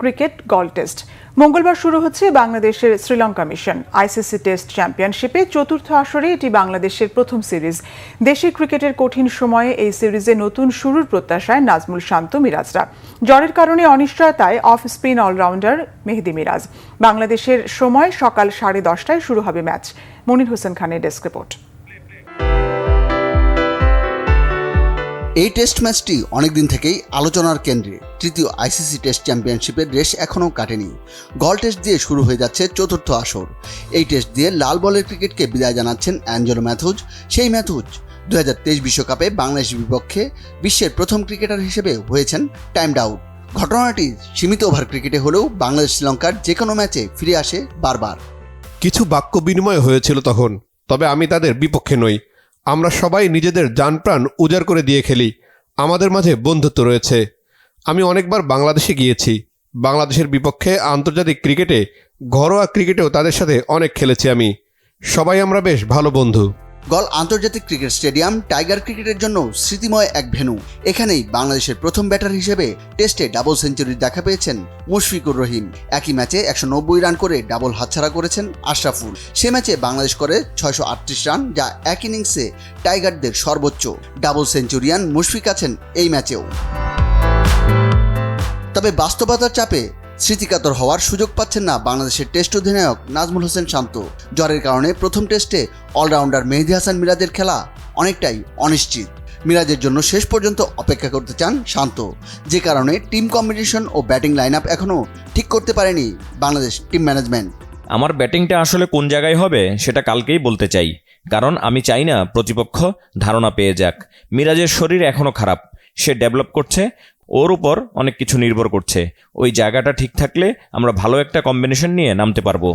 Cricket গল test. মঙ্গলবার শুরু হচ্ছে বাংলাদেশের শ্রীলঙ্কা মিশন। আইসিসি টেস্ট চ্যাম্পিয়নশিপে চতুর্থ আসরে এটি বাংলাদেশের প্রথম সিরিজ। দেশি ক্রিকেটের কঠিন সময়ে এই সিরিজে নতুন শুরুর প্রত্যাশায় নাজমুল শান্ত মিরাজরা। জ্বরের কারণে অনিশ্চয়তায় অফ স্পিন অলরাউন্ডার মেহেদী মিরাজ। বাংলাদেশের সময় সকাল 10:30টায় শুরু হবে ম্যাচ। মনির হোসেন খানের ডেস্ক রিপোর্ট। এই টেস্ট ম্যাচটি অনেকদিন থেকেই আলোচনার কেন্দ্রে। তৃতীয় আইসিসি টেস্ট চ্যাম্পিয়নশিপের রেশ এখনও কাটেনি। গল টেস্ট দিয়ে শুরু হয়ে যাচ্ছে চতুর্থ আসর। এই টেস্ট দিয়ে লাল বলের ক্রিকেটকে বিদায় জানাচ্ছেন অ্যাঞ্জেলো ম্যাথুজ। সেই ম্যাথুজ 2023 বিশ্বকাপে বাংলাদেশের বিপক্ষে বিশ্বের প্রথম ক্রিকেটার হিসেবে হয়েছেন টাইমড আউট। ঘটনাটি সীমিত ওভার ক্রিকেটে হলেও বাংলাদেশ শ্রীলঙ্কার যে কোনো ম্যাচে ফিরে আসে বারবার। কিছু বাক্য বিনিময় হয়েছিল তখন, তবে আমি তাদের বিপক্ষে নই। আমরা সবাই নিজেদের জানপ্রাণ উজাড় করে দিয়ে খেলি। আমাদের মাঝে বন্ধুত্ব রয়েছে। আমি অনেকবার বাংলাদেশে গিয়েছি। বাংলাদেশের বিপক্ষে আন্তর্জাতিক ক্রিকেটে, ঘরোয়া ক্রিকেটেও তাদের সাথে অনেক খেলেছি আমি। সবাই আমরা বেশ ভালো বন্ধু। গল আন্তর্জাতিক ক্রিকেট স্টেডিয়াম টাইগার ক্রিকেটের জন্য স্মৃতিময় এক ভেন্যু। এখানেই বাংলাদেশের প্রথম ব্যাটার হিসেবে টেস্টে ডাবল সেঞ্চুরির দেখা পেয়েছেন মুশফিকুর রহিম। একই ম্যাচে 190 রান করে ডাবল হাতছাড়া করেছেন আশরাফুল। সে ম্যাচে বাংলাদেশ করে 638 রান, যা এক ইনিংসে টাইগারদের সর্বোচ্চ। ডাবল সেঞ্চুরিয়ান মুশফিক আছেন এই ম্যাচেও। তবে বাস্তবতার চাপে স্মৃতিকাতর হওয়ার সুযোগ পাচ্ছেন না বাংলাদেশের টেস্ট অধিনায়ক নাজমুল হোসেন শান্ত। জ্বরের কারণে প্রথম টেস্টে অলরাউন্ডার মেহেদী হাসান মিরাজের খেলা অনেকটাই অনিশ্চিত। মিরাজের জন্য শেষ পর্যন্ত অপেক্ষা করতে চান শান্ত, যে কারণে টিম কম্বিনেশন ও ব্যাটিং লাইন আপ এখনও ঠিক করতে পারেনি বাংলাদেশ টিম ম্যানেজমেন্ট। আমার ব্যাটিংটা আসলে কোন জায়গায় হবে সেটা কালকেই বলতে চাই, কারণ আমি চাই না প্রতিপক্ষ ধারণা পেয়ে যাক। মিরাজের শরীর এখনও খারাপ, সে ডেভেলপ করছে, ওর উপর অনেক কিছু নির্ভর করছে। ওই জায়গাটা ঠিক থাকলে আমরা ভালো একটা কম্বিনেশন নিয়ে নামতে পারবো।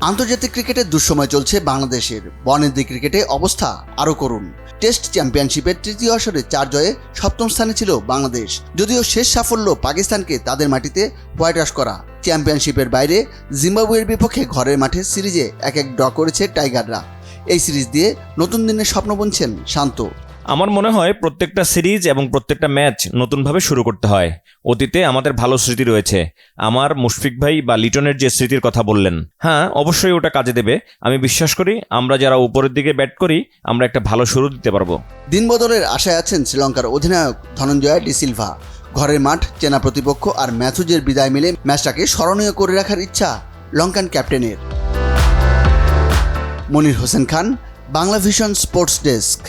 আন্তর্জাতিক ক্রিকেটে দুঃসময় চলছে বাংলাদেশের। বনেদি ক্রিকেটে অবস্থা আরও করুন। টেস্ট চ্যাম্পিয়নশিপের তৃতীয় আসরে 4 জয়ে সপ্তম স্থানে ছিল বাংলাদেশ। যদিও শেষ সাফল্য পাকিস্তানকে তাদের মাটিতে হোয়াইট ওয়াশ করা। চ্যাম্পিয়নশিপের বাইরে জিম্বাবুয়ের বিপক্ষে ঘরের মাঠে সিরিজে 1-1 ড্র করেছে টাইগাররা। এই সিরিজ দিয়ে নতুন দিনের স্বপ্ন বুনছেন শান্ত। আমার মনে হয় প্রত্যেকটা সিরিজ এবং প্রত্যেকটা ম্যাচ নতুনভাবে শুরু করতে হয়। অতীতে আমাদের ভালো স্মৃতি রয়েছে। আমার মুশফিক ভাই বা লিটনের যে স্মৃতির কথা বললেন, হ্যাঁ অবশ্যই ওটা কাজে দেবে। আমি বিশ্বাস করি আমরা যারা উপরের দিকে ব্যাট করি আমরা একটা ভালো শুরু দিতে পারবো। দিন বদলের আশায় আছেন শ্রীলঙ্কার অধিনায়ক ধনঞ্জয় ডিসিলভা। ঘরের মাঠ, চেনা প্রতিপক্ষ আর ম্যাথুজের বিদায় মিলে ম্যাচটাকে স্মরণীয় করে রাখার ইচ্ছা লঙ্কান ক্যাপ্টেনের। Monir Hossain Khan, Bangla vision sports desk.